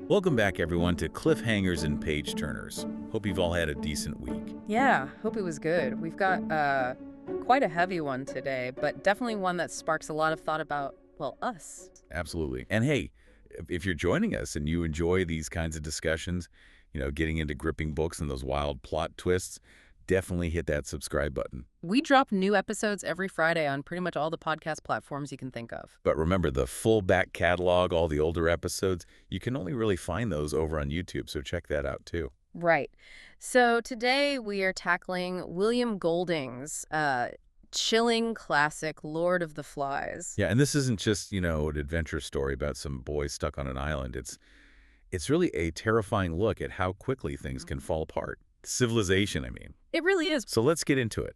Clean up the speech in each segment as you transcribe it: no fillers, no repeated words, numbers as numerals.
Welcome back, everyone, to Cliffhangers and Page Turners. Hope you've all had a decent week. Yeah, hope it was good. We've got quite a heavy one today, but definitely one that sparks a lot of thought about, well, us. Absolutely. And hey, if you're joining us and you enjoy these kinds of discussions, getting into gripping books and those wild plot twists, definitely hit that subscribe button. We drop new episodes every Friday on pretty much all the podcast platforms you can think of. But remember, the full back catalog, all the older episodes, you can only really find those over on YouTube, so check that out too. Right. So today we are tackling William Golding's chilling classic, Lord of the Flies. Yeah, and this isn't just, an adventure story about some boy stuck on an island. It's really a terrifying look at how quickly things can fall apart. Civilization, I mean. It really is. So let's get into it.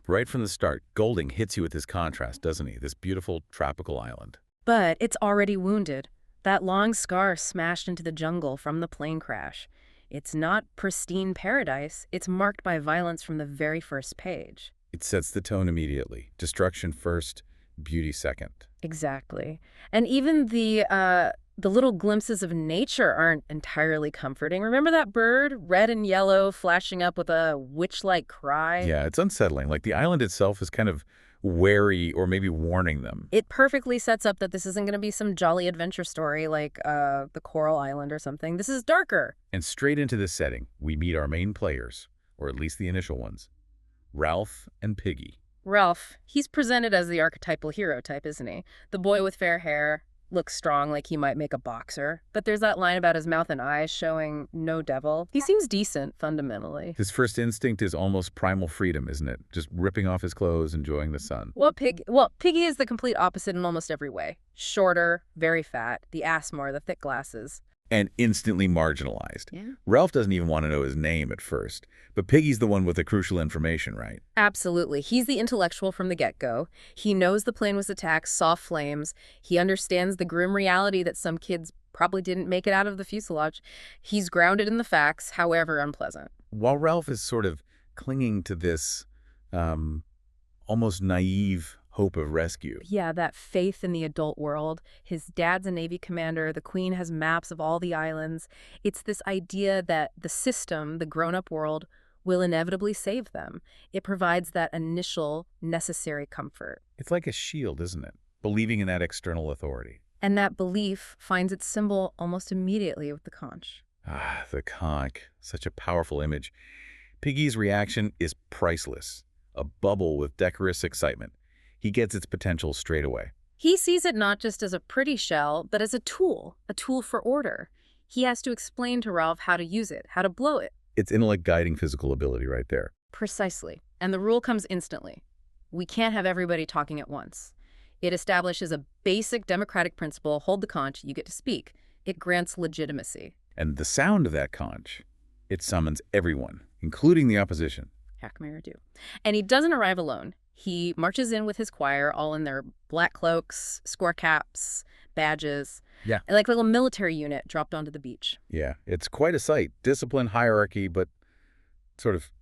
Right from the start, Golding hits you with his contrast, doesn't he? This beautiful tropical island. But it's already wounded. That long scar smashed into the jungle from the plane crash. It's not pristine paradise. It's marked by violence from the very first page. It sets the tone immediately. Destruction first, beauty second. Exactly. And even the little glimpses of nature aren't entirely comforting. Remember that bird, red and yellow, flashing up with a witch-like cry? Yeah, it's unsettling. Like the island itself is kind of wary or maybe warning them. It perfectly sets up that this isn't going to be some jolly adventure story like the Coral Island or something. This is darker. And straight into this setting, we meet our main players, or at least the initial ones, Ralph and Piggy. Ralph, he's presented as the archetypal hero type, isn't he? The boy with fair hair, looks strong like he might make a boxer. But there's that line about his mouth and eyes showing no devil. He seems decent, fundamentally. His first instinct is almost primal freedom, isn't it? Just ripping off his clothes, enjoying the sun. Piggy is the complete opposite in almost every way. Shorter, very fat, the asthma, the thick glasses. And instantly marginalized. Yeah. Ralph doesn't even want to know his name at first. But Piggy's the one with the crucial information, right? Absolutely. He's the intellectual from the get-go. He knows the plane was attacked, saw flames. He understands the grim reality that some kids probably didn't make it out of the fuselage. He's grounded in the facts, however unpleasant. While Ralph is sort of clinging to this almost naive hope of rescue. Yeah, that faith in the adult world. His dad's a Navy commander. The Queen has maps of all the islands. It's this idea that the system, the grown-up world, will inevitably save them. It provides that initial necessary comfort. It's like a shield, isn't it? Believing in that external authority. And that belief finds its symbol almost immediately with the conch. Ah, the conch. Such a powerful image. Piggy's reaction is priceless. A bubble with decorous excitement. He gets its potential straight away. He sees it not just as a pretty shell, but as a tool for order. He has to explain to Ralph how to use it, how to blow it. It's intellect guiding physical ability right there. Precisely. And the rule comes instantly. We can't have everybody talking at once. It establishes a basic democratic principle: hold the conch, you get to speak. It grants legitimacy. And the sound of that conch, it summons everyone, including the opposition. Heck, may or do. And he doesn't arrive alone. He marches in with his choir, all in their black cloaks, square caps, badges. Yeah. Like a little military unit dropped onto the beach. Yeah, it's quite a sight. Discipline, hierarchy, but sort of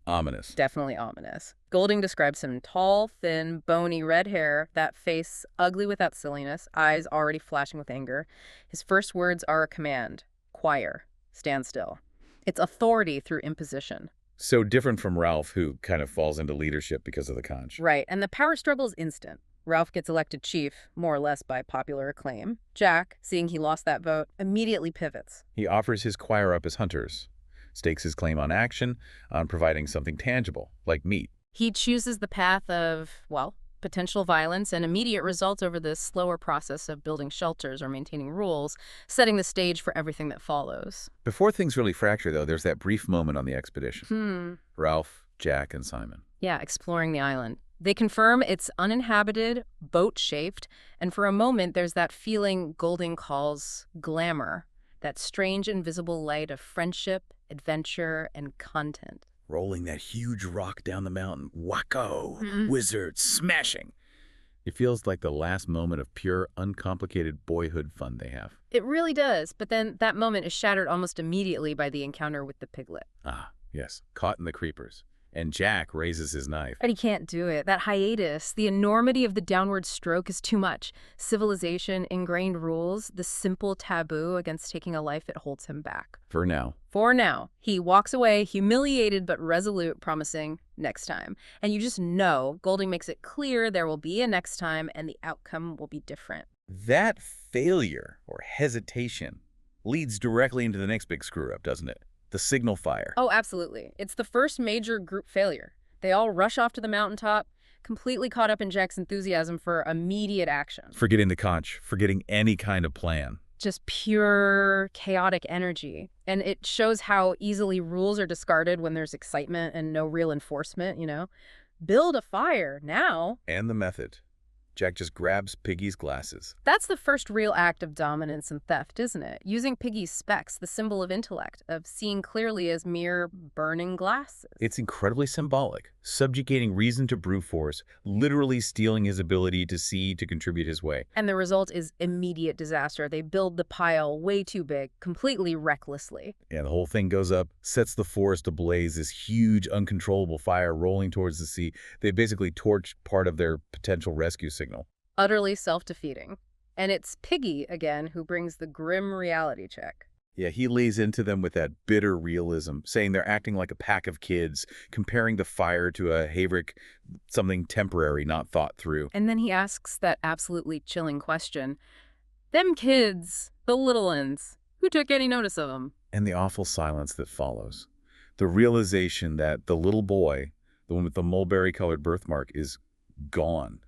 ominous. Definitely ominous. Golding describes him tall, thin, bony, red hair, that face ugly without silliness, eyes already flashing with anger. His first words are a command. Choir, stand still. It's authority through imposition. So different from Ralph, who kind of falls into leadership because of the conch. Right, and the power struggle is instant. Ralph gets elected chief, more or less by popular acclaim. Jack, seeing he lost that vote, immediately pivots. He offers his choir up as hunters, stakes his claim on action, on providing something tangible, like meat. He chooses the path of, well, potential violence and immediate results over the slower process of building shelters or maintaining rules, setting the stage for everything that follows. Before things really fracture, though, there's that brief moment on the expedition. Ralph, Jack, and Simon. Yeah, exploring the island. They confirm it's uninhabited, boat-shaped, and for a moment there's that feeling Golding calls glamour, that strange invisible light of friendship, adventure, and content. Rolling that huge rock down the mountain. Wacko! Wizards smashing! It feels like the last moment of pure, uncomplicated boyhood fun they have. It really does, but then that moment is shattered almost immediately by the encounter with the piglet. Ah, yes. Caught in the creepers. and Jack raises his knife. But he can't do it. That hiatus, the enormity of the downward stroke is too much. Civilization, ingrained rules, the simple taboo against taking a life, it holds him back. For now. For now. He walks away, humiliated but resolute, promising next time. And you just know Golding makes it clear there will be a next time and the outcome will be different. That failure or hesitation leads directly into the next big screw-up, doesn't it? The signal fire. Oh, absolutely. It's the first major group failure. They all rush off to the mountaintop, completely caught up in Jack's enthusiasm for immediate action. Forgetting the conch, forgetting any kind of plan. Just pure chaotic energy. And it shows how easily rules are discarded when there's excitement and no real enforcement, you know? Build a fire now. And the method. Jack just grabs Piggy's glasses. That's the first real act of dominance and theft, isn't it? Using Piggy's specs, the symbol of intellect, of seeing clearly as mere burning glasses. It's incredibly symbolic, subjugating reason to brute force, literally stealing his ability to see to contribute his way. And the result is immediate disaster. They build the pile way too big, completely recklessly. And the whole thing goes up, sets the forest ablaze, this huge, uncontrollable fire rolling towards the sea. They basically torched part of their potential rescue signal. Utterly self-defeating. And it's Piggy, again, who brings the grim reality check. Yeah, he lays into them with that bitter realism, saying they're acting like a pack of kids, comparing the fire to a hayrick, something temporary, not thought through. And then he asks that absolutely chilling question. Them kids, the little uns, who took any notice of them? And the awful silence that follows. The realization that the little boy, the one with the mulberry-colored birthmark, is gone,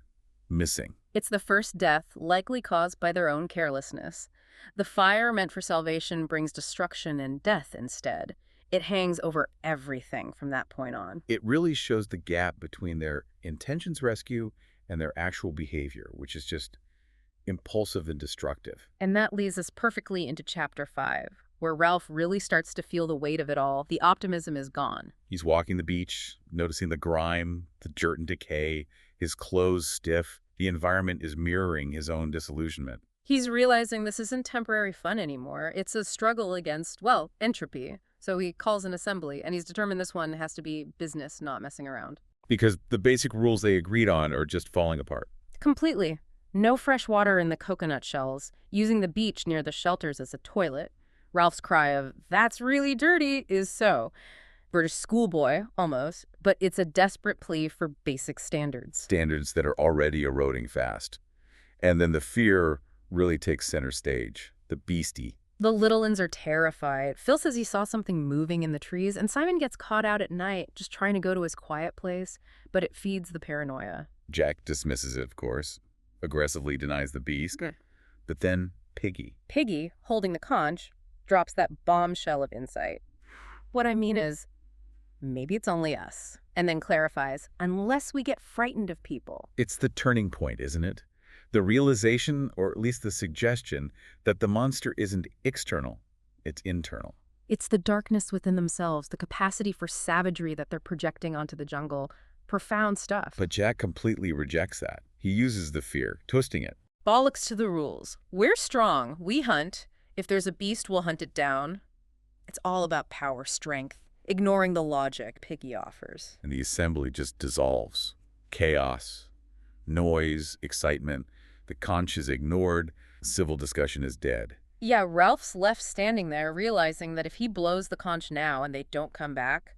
missing. It's the first death, likely caused by their own carelessness. The fire meant for salvation brings destruction and death instead. It hangs over everything from that point on. It really shows the gap between their intentions rescue and their actual behavior, which is just impulsive and destructive. And that leads us perfectly into Chapter 5, where Ralph really starts to feel the weight of it all. The optimism is gone. He's walking the beach, noticing the grime, the dirt and decay, his clothes stiff. The environment is mirroring his own disillusionment. He's realizing this isn't temporary fun anymore. It's a struggle against, well, entropy. So he calls an assembly, and he's determined this one has to be business, not messing around. Because the basic rules they agreed on are just falling apart. Completely. No fresh water in the coconut shells, using the beach near the shelters as a toilet. Ralph's cry of, "That's really dirty," is so. British schoolboy, almost, but it's a desperate plea for basic standards. Standards that are already eroding fast. And then the fear really takes center stage. The beastie. The little uns are terrified. Phil says he saw something moving in the trees, and Simon gets caught out at night just trying to go to his quiet place, but it feeds the paranoia. Jack dismisses it, of course, aggressively denies the beast. But then Piggy. Piggy, holding the conch, drops that bombshell of insight. What I mean is, maybe it's only us. And then clarifies, unless we get frightened of people. It's the turning point, isn't it? The realization, or at least the suggestion, that the monster isn't external, it's internal. It's the darkness within themselves, the capacity for savagery that they're projecting onto the jungle. Profound stuff. But Jack completely rejects that. He uses the fear, twisting it. Bollocks to the rules. We're strong. We hunt. If there's a beast, we'll hunt it down. It's all about power, strength, ignoring the logic Piggy offers. And the assembly just dissolves. Chaos, noise, excitement. The conch is ignored. Civil discussion is dead. Yeah, Ralph's left standing there, realizing that if he blows the conch now and they don't come back,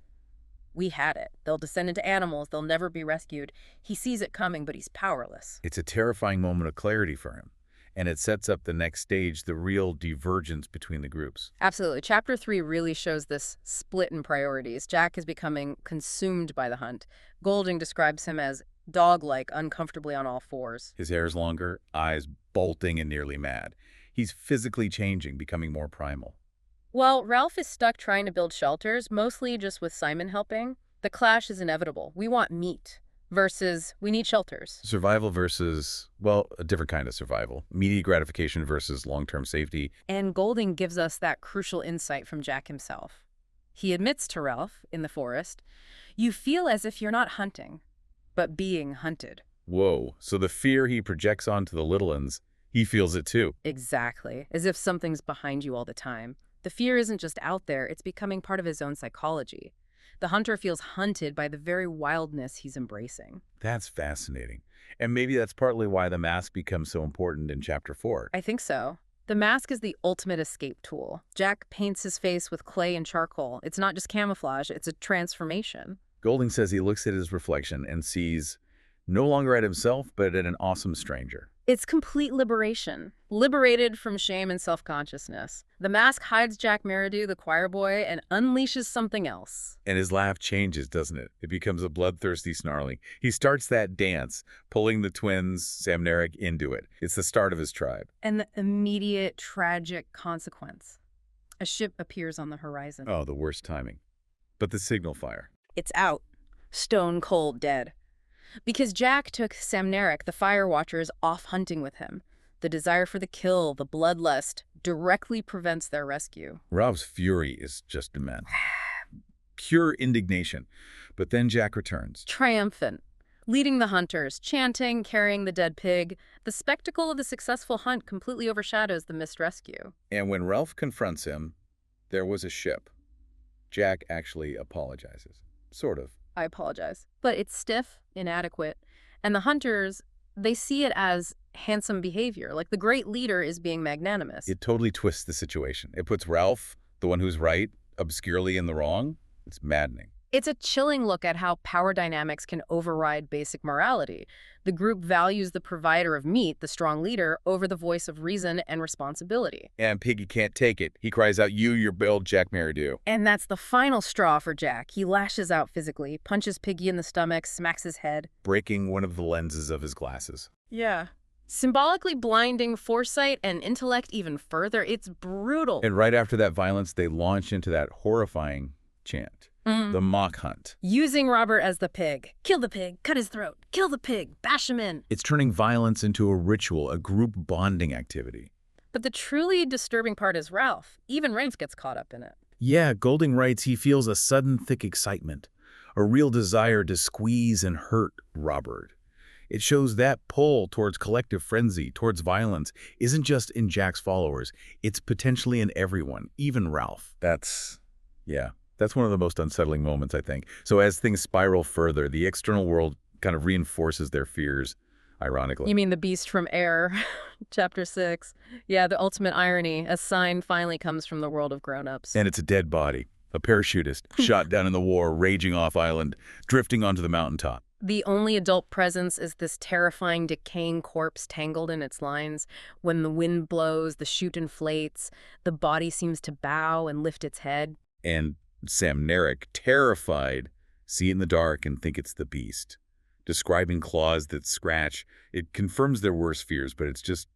we had it. They'll descend into animals. They'll never be rescued. He sees it coming, but he's powerless. It's a terrifying moment of clarity for him. And it sets up the next stage, the real divergence between the groups. Absolutely. Chapter 3 really shows this split in priorities. Jack is becoming consumed by the hunt. Golding describes him as dog-like, uncomfortably on all fours. His hair is longer, eyes bolting and nearly mad. He's physically changing, becoming more primal. While Ralph is stuck trying to build shelters, mostly just with Simon helping, the clash is inevitable. We want meat versus we need shelters. Survival versus, well, a different kind of survival. Immediate gratification versus long-term safety. And Golding gives us that crucial insight from Jack himself. He admits to Ralph, in the forest, you feel as if you're not hunting, but being hunted. Whoa, so the fear he projects onto the little uns, he feels it too. Exactly, as if something's behind you all the time. The fear isn't just out there, it's becoming part of his own psychology. The hunter feels hunted by the very wildness he's embracing. That's fascinating. And maybe that's partly why the mask becomes so important in Chapter 4. I think so. The mask is the ultimate escape tool. Jack paints his face with clay and charcoal. It's not just camouflage, it's a transformation. Golding says he looks at his reflection and sees no longer at himself, but at an awesome stranger. It's complete liberation, liberated from shame and self-consciousness. The mask hides Jack Merridew, the choir boy, and unleashes something else. And his laugh changes, doesn't it? It becomes a bloodthirsty snarling. He starts that dance, pulling the twins, Sam Narek, into it. It's the start of his tribe. And the immediate tragic consequence. A ship appears on the horizon. Oh, the worst timing. But the signal fire. It's out. Stone cold dead. Because Jack took Sam Narek, the fire watchers, off hunting with him. The desire for the kill, the bloodlust, directly prevents their rescue. Ralph's fury is just immense. Pure indignation. But then Jack returns. Triumphant. Leading the hunters, chanting, carrying the dead pig. The spectacle of the successful hunt completely overshadows the missed rescue. And when Ralph confronts him, there was a ship. Jack actually apologizes. Sort of. I apologize. But it's stiff, inadequate. And the hunters, they see it as handsome behavior, like the great leader is being magnanimous. It totally twists the situation. It puts Ralph, the one who's right, obscurely in the wrong. It's maddening. It's a chilling look at how power dynamics can override basic morality. The group values the provider of meat, the strong leader, over the voice of reason and responsibility. And Piggy can't take it. He cries out, "You're Bill, Jack Merridew." And that's the final straw for Jack. He lashes out physically, punches Piggy in the stomach, smacks his head, breaking one of the lenses of his glasses. Yeah. Symbolically blinding foresight and intellect even further. It's brutal. And right after that violence, they launch into that horrifying chant. The mock hunt. Using Robert as the pig. Kill the pig, cut his throat, kill the pig, bash him in. It's turning violence into a ritual, a group bonding activity. But the truly disturbing part is Ralph. Even Ralph gets caught up in it. Yeah, Golding writes he feels a sudden thick excitement, a real desire to squeeze and hurt Robert. It shows that pull towards collective frenzy, towards violence, isn't just in Jack's followers. It's potentially in everyone, even Ralph. That's one of the most unsettling moments, I think. So as things spiral further, the external world kind of reinforces their fears, ironically. You mean the beast from Air, Chapter 6. Yeah, the ultimate irony. A sign finally comes from the world of grown-ups. And it's a dead body, a parachutist, shot down in the war, raging off-island, drifting onto the mountaintop. The only adult presence is this terrifying, decaying corpse tangled in its lines. When the wind blows, the chute inflates, the body seems to bow and lift its head. And Sam Narek, terrified, see it in the dark and think it's the beast. Describing claws that scratch, it confirms their worst fears, but it's just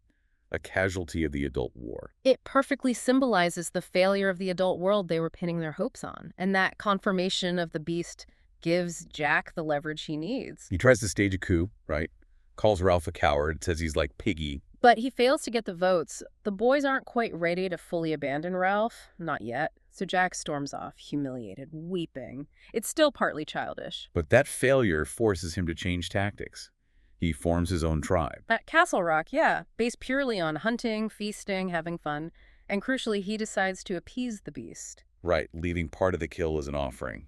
a casualty of the adult war. It perfectly symbolizes the failure of the adult world they were pinning their hopes on. And that confirmation of the beast gives Jack the leverage he needs. He tries to stage a coup, right? Calls Ralph a coward, says he's like Piggy. But he fails to get the votes. The boys aren't quite ready to fully abandon Ralph. Not yet. So Jack storms off, humiliated, weeping. It's still partly childish. But that failure forces him to change tactics. He forms his own tribe. At Castle Rock, yeah, based purely on hunting, feasting, having fun. And crucially, he decides to appease the beast. Right, leaving part of the kill as an offering.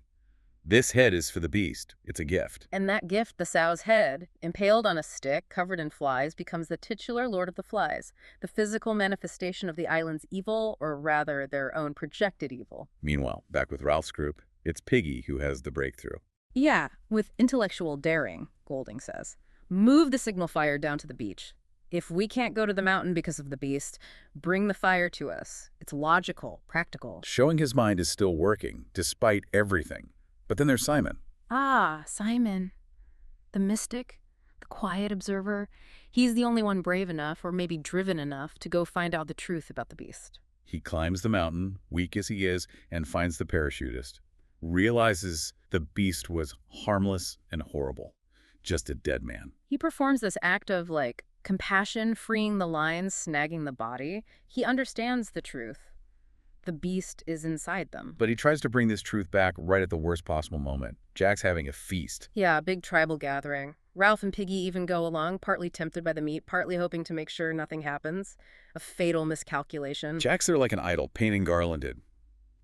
This head is for the beast. It's a gift. And that gift, the sow's head, impaled on a stick, covered in flies, becomes the titular Lord of the Flies, the physical manifestation of the island's evil, or rather, their own projected evil. Meanwhile, back with Ralph's group, it's Piggy who has the breakthrough. Yeah, with intellectual daring, Golding says. Move the signal fire down to the beach. If we can't go to the mountain because of the beast, bring the fire to us. It's logical, practical. Showing his mind is still working, despite everything. But then there's Simon. Ah, Simon. The mystic, the quiet observer. He's the only one brave enough, or maybe driven enough, to go find out the truth about the beast. He climbs the mountain, weak as he is, and finds the parachutist. Realizes the beast was harmless and horrible. Just a dead man. He performs this act of, compassion, freeing the lines, snagging the body. He understands the truth. The beast is inside them. But he tries to bring this truth back right at the worst possible moment. Jack's having a feast. Yeah, a big tribal gathering. Ralph and Piggy even go along, partly tempted by the meat, partly hoping to make sure nothing happens. A fatal miscalculation. Jack's there like an idol, painting garlanded.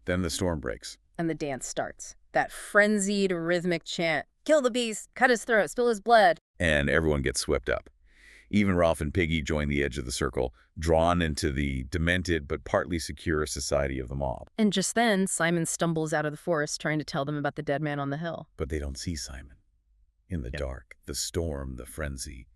Then the storm breaks. And the dance starts. That frenzied, rhythmic chant. Kill the beast, cut his throat, spill his blood. And everyone gets swept up. Even Ralph and Piggy join the edge of the circle, drawn into the demented but partly secure society of the mob. And just then, Simon stumbles out of the forest trying to tell them about the dead man on the hill. But they don't see Simon. In the dark, the storm, the frenzy,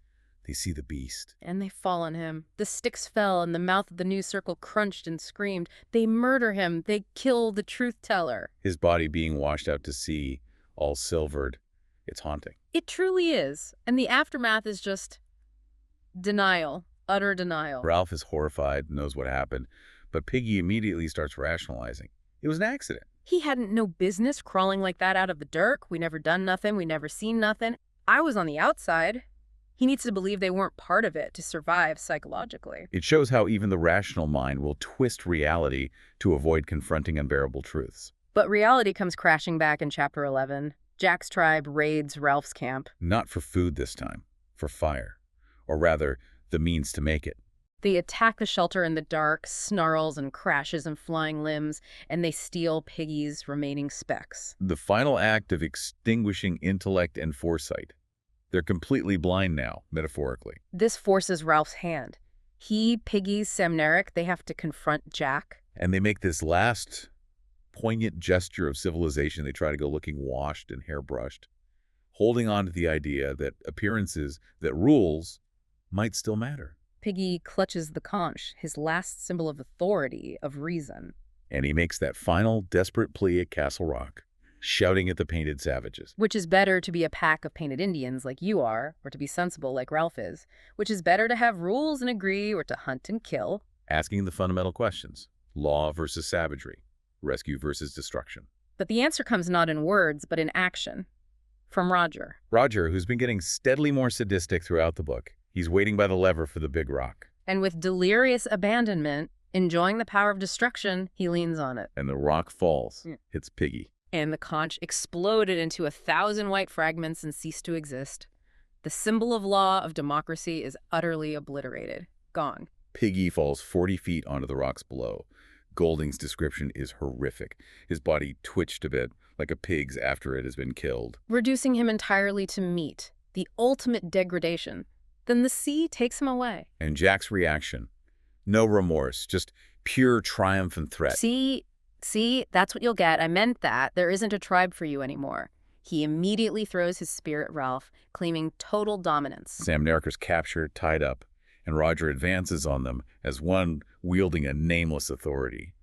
they see the beast. And they fall on him. The sticks fell, and the mouth of the new circle crunched and screamed. They murder him. They kill the truth-teller. His body being washed out to sea, all silvered. It's haunting. It truly is. And the aftermath is just denial. Utter denial. Ralph is horrified, knows what happened, but Piggy immediately starts rationalizing. It was an accident. He hadn't no business crawling like that out of the dirt. We never done nothing. We never seen nothing. I was on the outside. He needs to believe they weren't part of it to survive psychologically. It shows how even the rational mind will twist reality to avoid confronting unbearable truths. But reality comes crashing back in Chapter 11. Jack's tribe raids Ralph's camp. Not for food this time, for fire. Or rather, the means to make it. They attack the shelter in the dark, snarls and crashes and flying limbs, and they steal Piggy's remaining specs. The final act of extinguishing intellect and foresight. They're completely blind now, metaphorically. This forces Ralph's hand. He, Piggy, Samneric, they have to confront Jack. And they make this last poignant gesture of civilization. They try to go looking washed and hairbrushed, holding on to the idea that appearances, that rules, might still matter. Piggy clutches the conch, his last symbol of authority, of reason. And he makes that final desperate plea at Castle Rock, shouting at the painted savages. Which is better to be a pack of painted Indians like you are, or to be sensible like Ralph is. Which is better to have rules and agree, or to hunt and kill. Asking the fundamental questions. Law versus savagery. Rescue versus destruction. But the answer comes not in words, but in action. From Roger. Roger, who's been getting steadily more sadistic throughout the book. He's waiting by the lever for the big rock. And with delirious abandonment, enjoying the power of destruction, he leans on it. And the rock falls, hits Piggy. And the conch exploded into 1,000 white fragments and ceased to exist. The symbol of law, of democracy, is utterly obliterated. Gone. Piggy falls 40 feet onto the rocks below. Golding's description is horrific. His body twitched a bit, like a pig's after it has been killed. Reducing him entirely to meat, the ultimate degradation. Then the sea takes him away. And Jack's reaction. No remorse, just pure triumph and threat. See, that's what you'll get. I meant that. There isn't a tribe for you anymore. He immediately throws his spear at Ralph, claiming total dominance. Samneric is captured, tied up, and Roger advances on them as one wielding a nameless authority.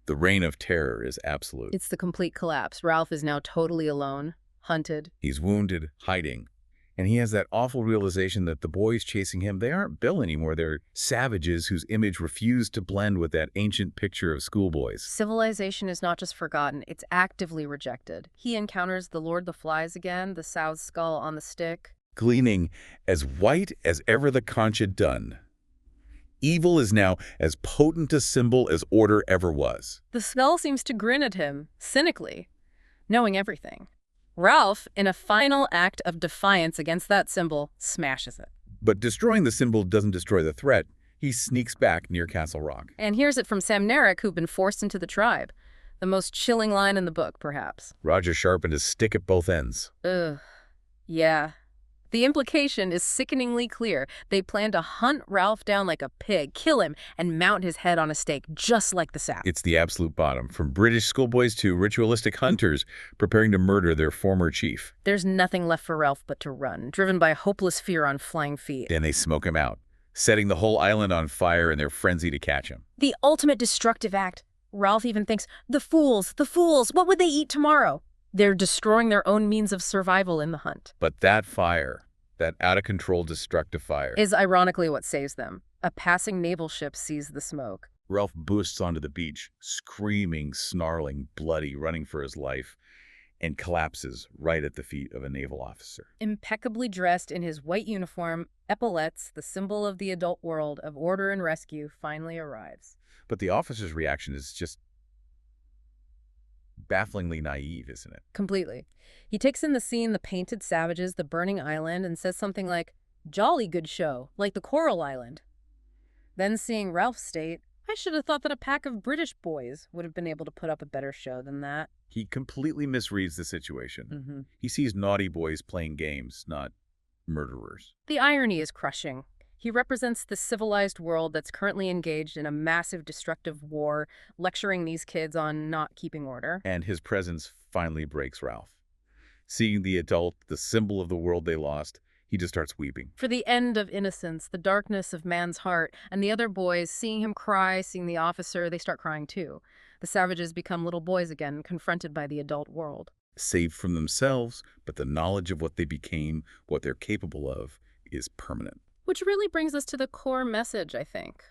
The reign of terror is absolute. It's the complete collapse. Ralph is now totally alone, hunted. He's wounded, hiding. And he has that awful realization that the boys chasing him, they aren't Bill anymore. They're savages whose image refused to blend with that ancient picture of schoolboys. Civilization is not just forgotten, it's actively rejected. He encounters the Lord the Flies again, the sow's skull on the stick. Gleaming as white as ever the conch had done. Evil is now as potent a symbol as order ever was. The skull seems to grin at him, cynically, knowing everything. Ralph, in a final act of defiance against that symbol, smashes it. But destroying the symbol doesn't destroy the threat. He sneaks back near Castle Rock. And hears it from Samneric, who'd been forced into the tribe. The most chilling line in the book, perhaps. Roger sharpened his stick at both ends. Ugh. Yeah. The implication is sickeningly clear. They plan to hunt Ralph down like a pig, kill him, and mount his head on a stake, just like the sap. It's the absolute bottom, from British schoolboys to ritualistic hunters preparing to murder their former chief. There's nothing left for Ralph but to run, driven by hopeless fear on flying feet. Then they smoke him out, setting the whole island on fire in their frenzy to catch him. The ultimate destructive act. Ralph even thinks, the fools, what would they eat tomorrow? They're destroying their own means of survival in the hunt. But that fire, that out-of-control destructive fire, is ironically what saves them. A passing naval ship sees the smoke. Ralph bursts onto the beach, screaming, snarling, bloody, running for his life, and collapses right at the feet of a naval officer. Impeccably dressed in his white uniform, epaulets, the symbol of the adult world of order and rescue, finally arrives. But the officer's reaction is just bafflingly naive, isn't it? Completely. He takes in the scene, the painted savages, the burning island, and says something like, jolly good show, like the Coral Island. Then seeing Ralph's state, I should have thought that a pack of British boys would have been able to put up a better show than that. He completely misreads the situation. Mm-hmm. He sees naughty boys playing games, not murderers. The irony is crushing. He represents the civilized world that's currently engaged in a massive destructive war, lecturing these kids on not keeping order. And his presence finally breaks Ralph. Seeing the adult, the symbol of the world they lost, he just starts weeping. For the end of innocence, the darkness of man's heart, and the other boys, seeing him cry, seeing the officer, they start crying too. The savages become little boys again, confronted by the adult world. Saved from themselves, but the knowledge of what they became, what they're capable of, is permanent. Which really brings us to the core message, I think.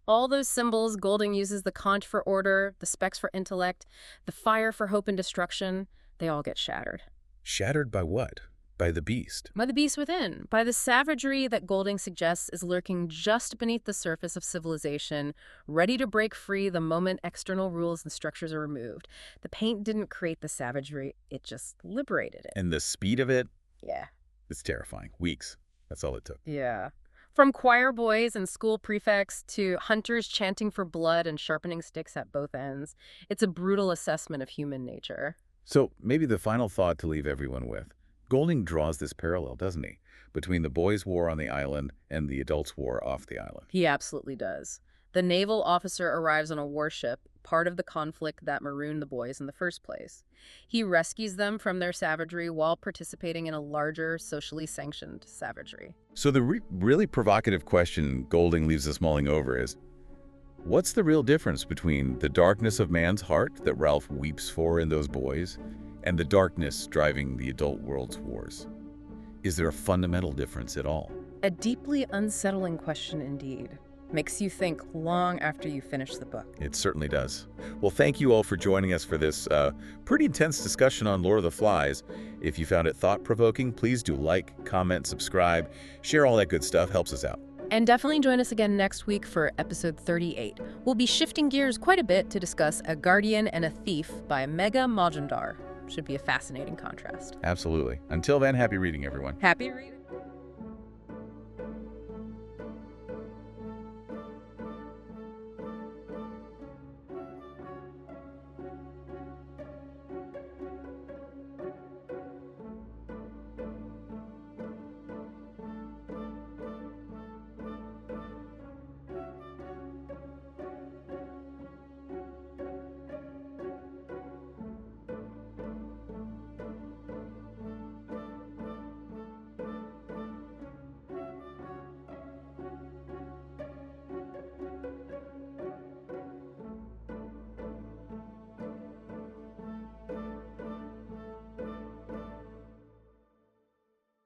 All those symbols, Golding uses the conch for order, the specs for intellect, the fire for hope and destruction, they all get shattered. Shattered by what? By the beast. By the beast within, by the savagery that Golding suggests is lurking just beneath the surface of civilization, ready to break free the moment external rules and structures are removed. The paint didn't create the savagery, it just liberated it. And the speed of it? Yeah. It's terrifying. Weeks. That's all it took. Yeah. From choir boys and school prefects to hunters chanting for blood and sharpening sticks at both ends, it's a brutal assessment of human nature. So maybe the final thought to leave everyone with. Golding draws this parallel, doesn't he, between the boys' war on the island and the adults' war off the island. He absolutely does. The naval officer arrives on a warship, part of the conflict that marooned the boys in the first place. He rescues them from their savagery while participating in a larger, socially sanctioned savagery. So the really provocative question Golding leaves us mulling over is, what's the real difference between the darkness of man's heart that Ralph weeps for in those boys and the darkness driving the adult world's wars? Is there a fundamental difference at all? A deeply unsettling question indeed. Makes you think long after you finish the book. It certainly does. Well, thank you all for joining us for this pretty intense discussion on Lord of the Flies. If you found it thought-provoking, please do like, comment, subscribe, share all that good stuff. Helps us out. And definitely join us again next week for episode 38. We'll be shifting gears quite a bit to discuss A Guardian and a Thief by Megha Majumdar. Should be a fascinating contrast. Absolutely. Until then, happy reading, everyone. Happy reading.